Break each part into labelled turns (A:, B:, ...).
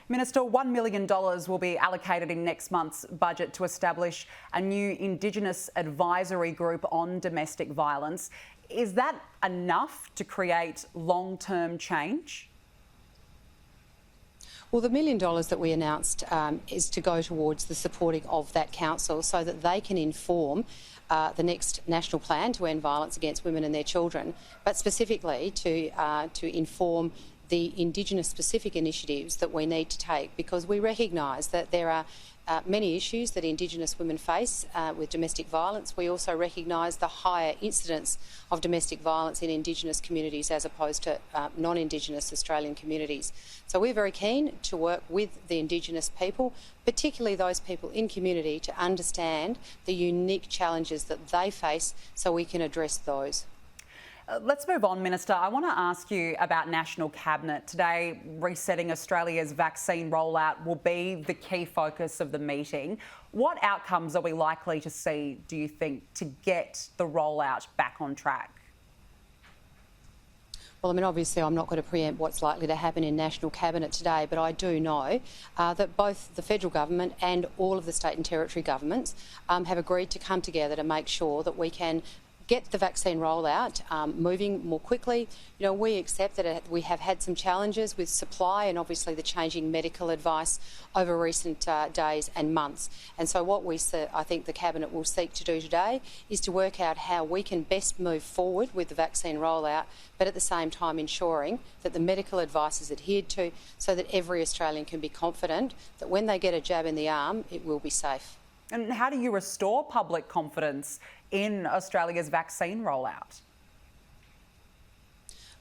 A: Minister, $1 million will be allocated in next month's budget to establish a new Indigenous advisory group on domestic violence. Is that enough to create long-term change?
B: Well, the $1 million that we announced is to go towards the supporting of that council so that they can inform the next national plan to end violence against women and their children, but specifically to inform the Indigenous specific initiatives that we need to take, because we recognise that there are many issues that Indigenous women face with domestic violence. We also recognise the higher incidence of domestic violence in Indigenous communities as opposed to non-Indigenous Australian communities. So we're very keen to work with the Indigenous people, particularly those people in community, to understand the unique challenges that they face so we can address those.
A: Let's move on, Minister. I want to ask you about National Cabinet. Today, resetting Australia's vaccine rollout will be the key focus of the meeting. What outcomes are we likely to see, do you think, to get the rollout back on track?
B: Well, I mean, obviously I'm not going to preempt what's likely to happen in National Cabinet today, but I do know that both the federal government and all of the state and territory governments have agreed to come together to make sure that we can get the vaccine rollout moving more quickly. You know, we accept that we have had some challenges with supply and obviously the changing medical advice over recent days and months. And so what I think the Cabinet will seek to do today is to work out how we can best move forward with the vaccine rollout, but at the same time ensuring that the medical advice is adhered to so that every Australian can be confident that when they get a jab in the arm, it will be safe.
A: And how do you restore public confidence in Australia's vaccine rollout?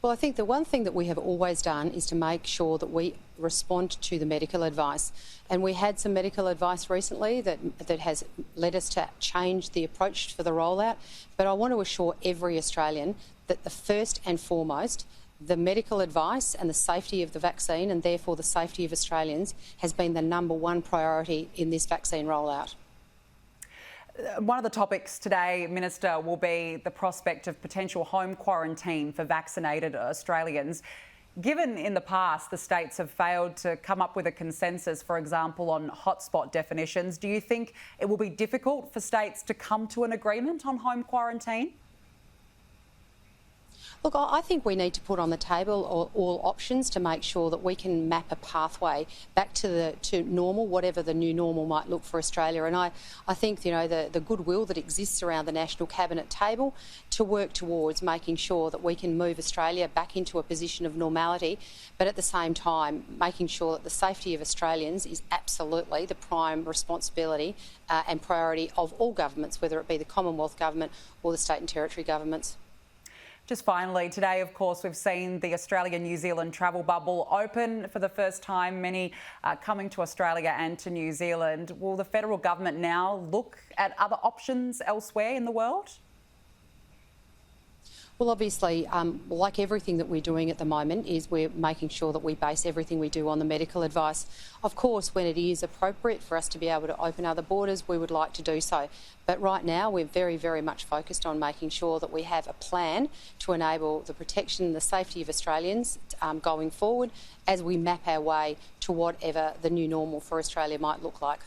B: Well, I think the one thing that we have always done is to make sure that we respond to the medical advice. And we had some medical advice recently that has led us to change the approach for the rollout. But I want to assure every Australian that the first and foremost, the medical advice and the safety of the vaccine, and therefore the safety of Australians, has been the #1 priority in this vaccine rollout.
A: One of the topics today, Minister, will be the prospect of potential home quarantine for vaccinated Australians. Given in the past the states have failed to come up with a consensus, for example, on hotspot definitions, do you think it will be difficult for states to come to an agreement on home quarantine?
B: Look, I think we need to put on the table all options to make sure that we can map a pathway back to normal, whatever the new normal might look for Australia. And I think, you know, the goodwill that exists around the National Cabinet table to work towards making sure that we can move Australia back into a position of normality, but at the same time making sure that the safety of Australians is absolutely the prime responsibility and priority of all governments, whether it be the Commonwealth Government or the state and territory governments.
A: Just finally, today, of course, we've seen the Australia-New Zealand travel bubble open for the first time, many coming to Australia and to New Zealand. Will the federal government now look at other options elsewhere in the world?
B: Well, obviously, like everything that we're doing at the moment, is we're making sure that we base everything we do on the medical advice. Of course, when it is appropriate for us to be able to open other borders, we would like to do so. But right now, we're very, very much focused on making sure that we have a plan to enable the protection and the safety of Australians going forward as we map our way to whatever the new normal for Australia might look like.